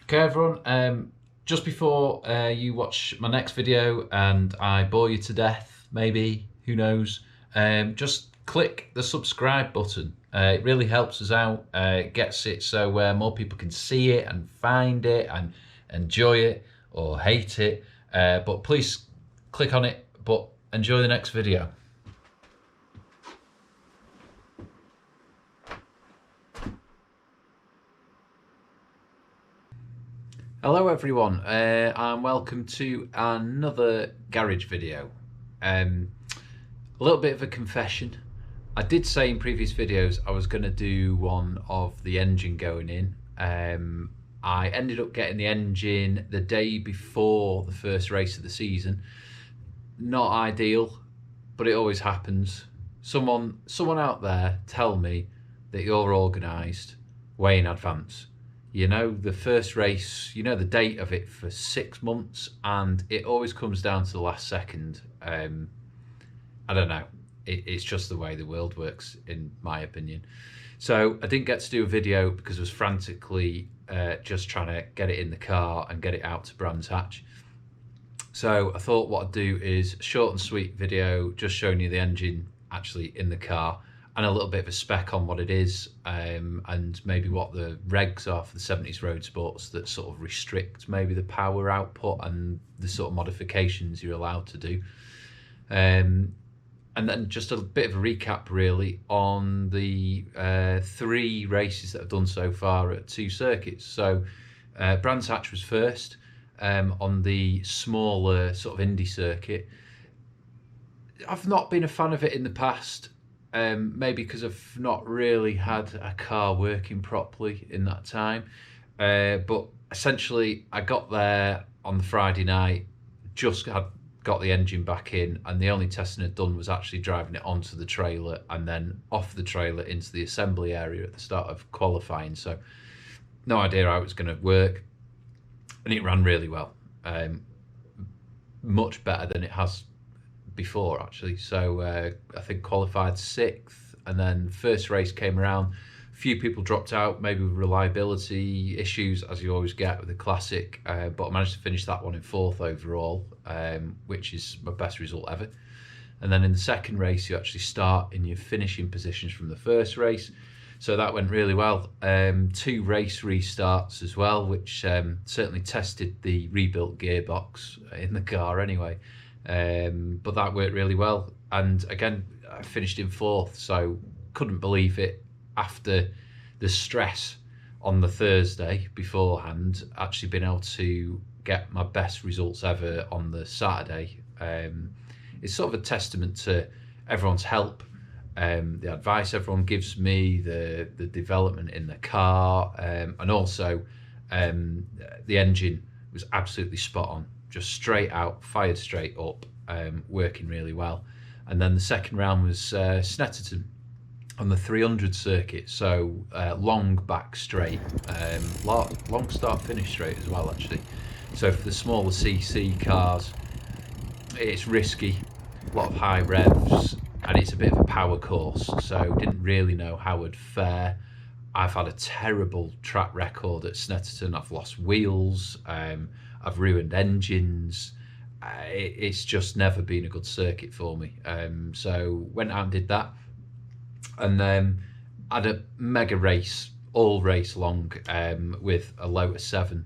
Okay everyone, just before you watch my next video and I bore you to death, maybe, who knows, just click the subscribe button. It really helps us out, gets it so more people can see it and find it and enjoy it or hate it, but please click on it, but enjoy the next video. Hello everyone, and welcome to another garage video. A little bit of a confession. I did say in previous videos I was going to do one of the engine going in. I ended up getting the engine the day before the first race of the season. Not ideal, but it always happens. Someone out there tell me that you're organised way in advance. You know the first race, you know the date of it for 6 months, and it always comes down to the last second. I don't know, it's just the way the world works, in my opinion. So I didn't get to do a video because I was frantically just trying to get it in the car and get it out to Brands Hatch. So I thought what I'd do is short and sweet video, just showing you the engine actually in the car, and a little bit of a spec on what it is, and maybe what the regs are for the 70s road sports that sort of restrict maybe the power output and the sort of modifications you're allowed to do. And then just a bit of a recap really on the 3 races that I've done so far at 2 circuits. So Brands Hatch was first on the smaller sort of Indy circuit. I've not been a fan of it in the past. Maybe because I've not really had a car working properly in that time. But essentially, I got there on the Friday night, just got the engine back in, and the only testing I'd done was actually driving it onto the trailer and then off the trailer into the assembly area at the start of qualifying. So no idea how it was going to work. And it ran really well. Much better than it has before actually. So I think qualified 6th, and then first race came around, a few people dropped out, maybe with reliability issues as you always get with the classic, but I managed to finish that one in 4th overall, which is my best result ever. And then in the second race you actually start in your finishing positions from the first race, so that went really well. 2 race restarts as well, which certainly tested the rebuilt gearbox in the car anyway. But that worked really well, and again I finished in 4th, so couldn't believe it after the stress on the Thursday beforehand, actually been able to get my best results ever on the Saturday. It's sort of a testament to everyone's help, the advice everyone gives me, the development in the car, and also the engine was absolutely spot on. Just straight out, fired straight up, working really well. And then the second round was Snetterton on the 300 circuit, so long back straight, long start finish straight as well actually. So for the smaller CC cars, it's risky, a lot of high revs, and it's a bit of a power course, so didn't really know how I'd fare. I've had a terrible track record at Snetterton. I've lost wheels, I've ruined engines. It's just never been a good circuit for me. So went out and did that, and had a mega race all race long with a Lotus 7.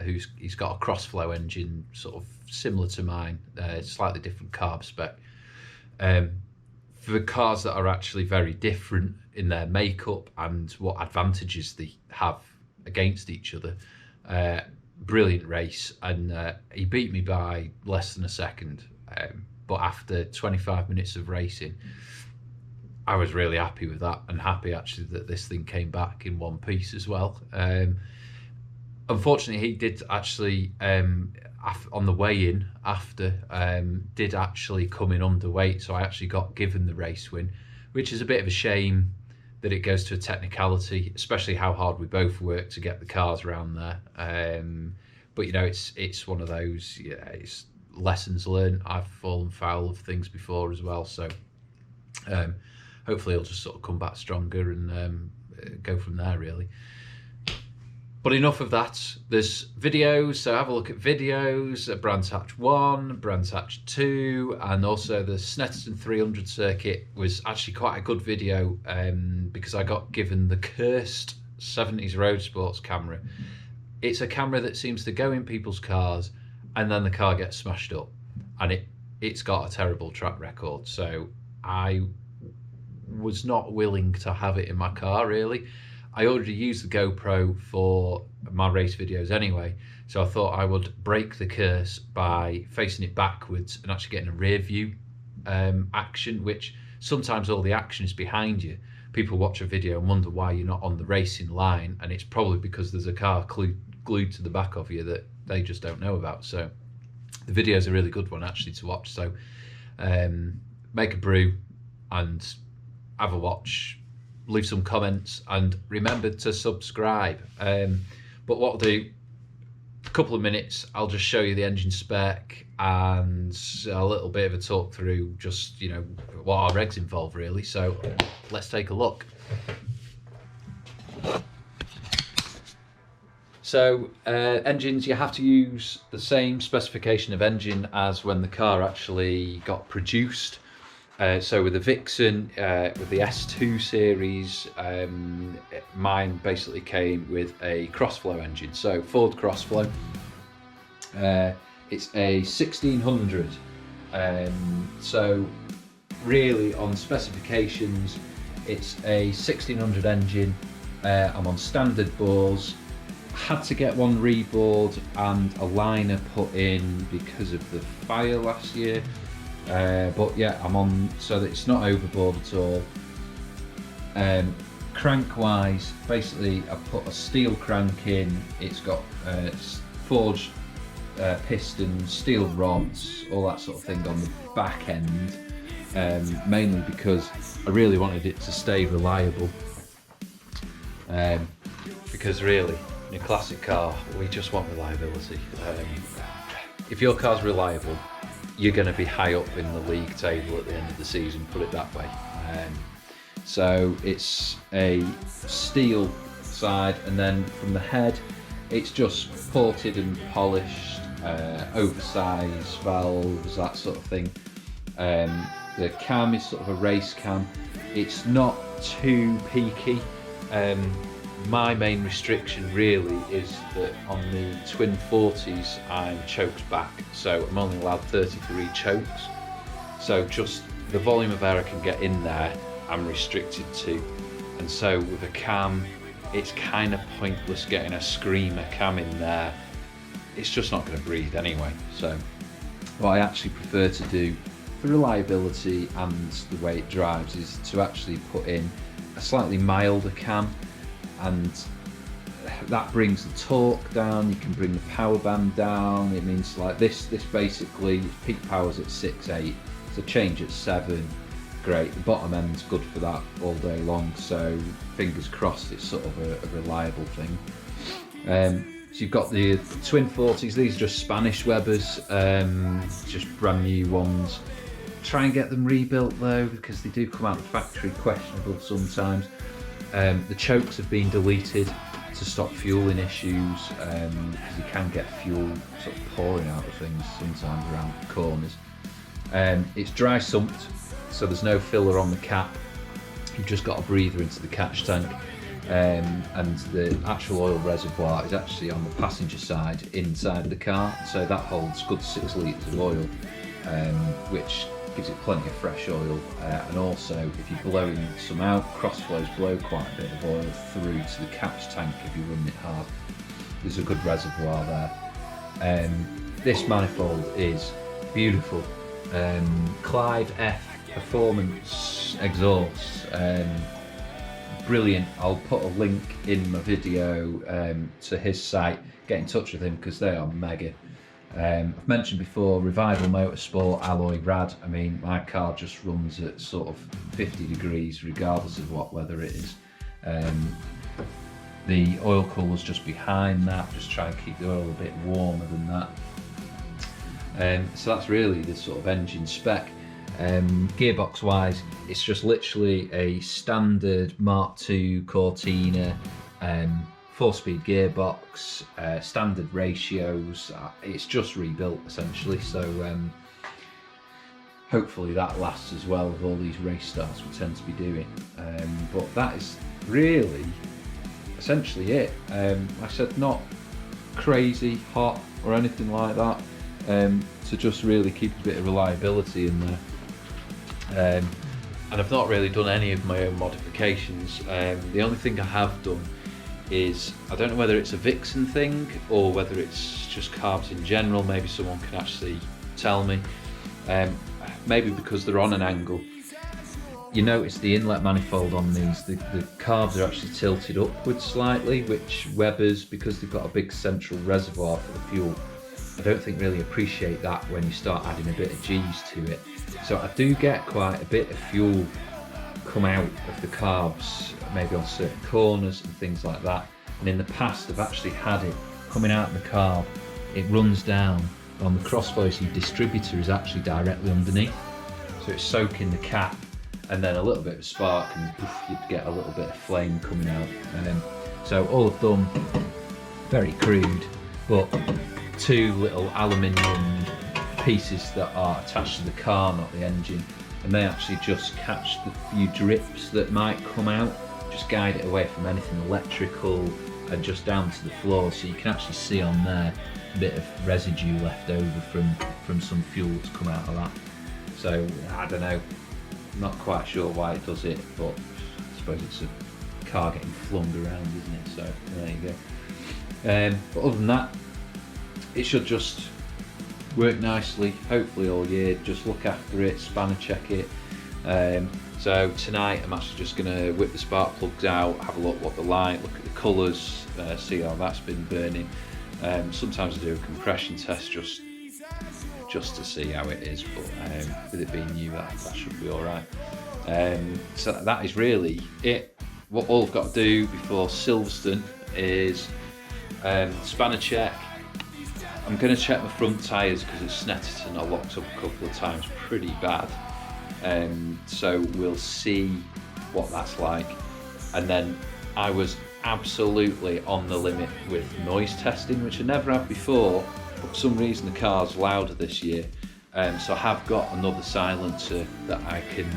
He's got a Crossflow engine, sort of similar to mine, slightly different carb spec. For the cars that are actually very different in their makeup and what advantages they have against each other. Brilliant race, and he beat me by less than a second, but after 25 minutes of racing I was really happy with that, and happy actually that this thing came back in one piece as well. Unfortunately he did actually on the way in after did actually come in underweight, so I actually got given the race win, which is a bit of a shame that it goes to a technicality, especially how hard we both work to get the cars around there. But you know, it's one of those, yeah, it's lessons learned. I've fallen foul of things before as well, so hopefully I'll just sort of come back stronger and go from there really. But enough of that. There's videos, so have a look at videos. Brands Hatch 1, Brands Hatch 2, and also the Snetterton 300 circuit was actually quite a good video because I got given the cursed 70s road sports camera. It's a camera that seems to go in people's cars and then the car gets smashed up, and it's got a terrible track record. So I was not willing to have it in my car, really. I already use the GoPro for my race videos anyway, so I thought I would break the curse by facing it backwards and actually getting a rear view action, which sometimes all the action is behind you. People watch a video and wonder why you're not on the racing line, and it's probably because there's a car glued to the back of you that they just don't know about. So the video is a really good one actually to watch. So make a brew and have a watch. Leave some comments and remember to subscribe. But what I'll do, a couple of minutes, I'll just show you the engine spec and a little bit of a talk through just, you know, what our regs involve really. So let's take a look. So engines, you have to use the same specification of engine as when the car actually got produced. So with the Vixen, with the S2 series, mine basically came with a Crossflow engine. So Ford Crossflow, it's a 1600. So really on specifications, it's a 1600 engine. I'm on standard bores. Had to get one rebored and a liner put in because of the fire last year. But yeah, I'm on, so that it's not overboard at all. Crank wise, basically I put a steel crank in. It's got forged pistons, steel rods, all that sort of thing on the back end, mainly because I really wanted it to stay reliable, because really in a classic car we just want reliability. If your car's reliable, you're going to be high up in the league table at the end of the season, put it that way. So it's a steel side, and then from the head it's just ported and polished, oversized valves, that sort of thing. The cam is sort of a race cam. It's not too peaky. My main restriction really is that on the twin 40s I'm choked back, so I'm only allowed 33 chokes. So just the volume of air I can get in there I'm restricted to, and so with a cam it's kind of pointless getting a screamer cam in there. It's just not going to breathe anyway. So what I actually prefer to do for reliability and the way it drives is to actually put in a slightly milder cam, and that brings the torque down. You can bring the power band down. It means like this basically peak power's at 6.8, so change at 7, great. The bottom end's good for that all day long, so fingers crossed it's sort of a reliable thing. So you've got the twin 40s. These are just Spanish Webers, just brand new ones. Try and get them rebuilt though, because they do come out of the factory questionable sometimes. The chokes have been deleted to stop fueling issues, because you can get fuel sort of pouring out of things sometimes around corners. It's dry sumped, so there's no filler on the cap. You've just got a breather into the catch tank, and the actual oil reservoir is actually on the passenger side inside the car, so that holds good 6 litres of oil, which gives it plenty of fresh oil. And also if you're blowing some out, Crossflows blow quite a bit of oil through to the catch tank if you run it hard. There's a good reservoir there. This manifold is beautiful. Clive F Performance exhaust, brilliant. I'll put a link in my video to his site. Get in touch with him because they are mega. I've mentioned before, Revival Motorsport alloy rad. I mean, my car just runs at sort of 50 degrees regardless of what weather it is. The oil cooler's just behind that, just try and keep the oil a bit warmer than that. So that's really the sort of engine spec. Gearbox wise, it's just literally a standard Mark II Cortina 4-speed gearbox, standard ratios. It's just rebuilt essentially, so hopefully that lasts as well with all these race starts we tend to be doing. But that is really essentially it. Like I said, not crazy hot or anything like that, to just really keep a bit of reliability in there. And I've not really done any of my own modifications. The only thing I have done is, I don't know whether it's a Vixen thing or whether it's just carbs in general, maybe someone can actually tell me. Maybe because they're on an angle, you notice the inlet manifold on these, the carbs are actually tilted upwards slightly, which Weber's, because they've got a big central reservoir for the fuel, I don't think really appreciate that when you start adding a bit of G's to it. So I do get quite a bit of fuel come out of the carbs, maybe on certain corners and things like that. And in the past I've actually had it coming out of the carb, it runs down on the Crossflow, so your distributor is actually directly underneath. So it's soaking the cap, and then a little bit of spark and poof, you'd get a little bit of flame coming out. So all I've done, very crude, but 2 little aluminium pieces that are attached to the car, not the engine, and they actually just catch the few drips that might come out, just guide it away from anything electrical and just down to the floor, so you can actually see on there a bit of residue left over from some fuel that's come out of that. So I don't know, not quite sure why it does it, but I suppose it's a car getting flung around, isn't it? So there you go. But other than that, it should just work nicely, hopefully all year. Just look after it, spanner check it. So tonight I'm actually just going to whip the spark plugs out, have a look what they're like, look at the colours, see how that's been burning. Sometimes I do a compression test just to see how it is, but with it being new, that should be alright. So that is really it. What all I've got to do before Silverstone is spanner check. I'm going to check my front tyres because it's Snetterton. I locked up a couple of times pretty bad. So we'll see what that's like. And then I was absolutely on the limit with noise testing, which I never have before, but for some reason the car's louder this year. So I have got another silencer that I can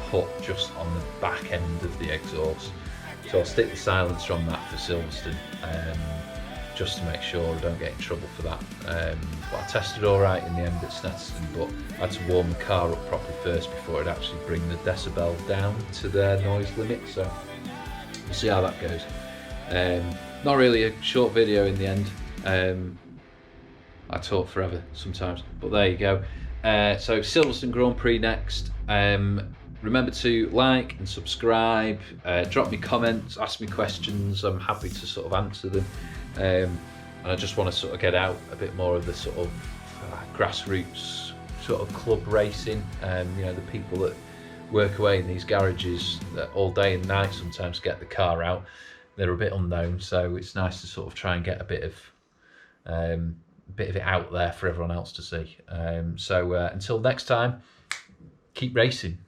put just on the back end of the exhaust. So I'll stick the silencer on that for Silverstone, just to make sure I don't get in trouble for that. But I tested alright in the end at Snetterton, but I had to warm the car up properly first before it'd actually bring the decibels down to their noise limit, so we'll see how that goes. Not really a short video in the end. I talk forever sometimes, but there you go. So Silverstone Grand Prix next. Remember to like and subscribe, drop me comments, ask me questions. I'm happy to sort of answer them. And I just want to sort of get out a bit more of the sort of grassroots sort of club racing. You know, the people that work away in these garages that all day and night sometimes get the car out. They're a bit unknown, so it's nice to sort of try and get a bit of it out there for everyone else to see. So until next time, keep racing.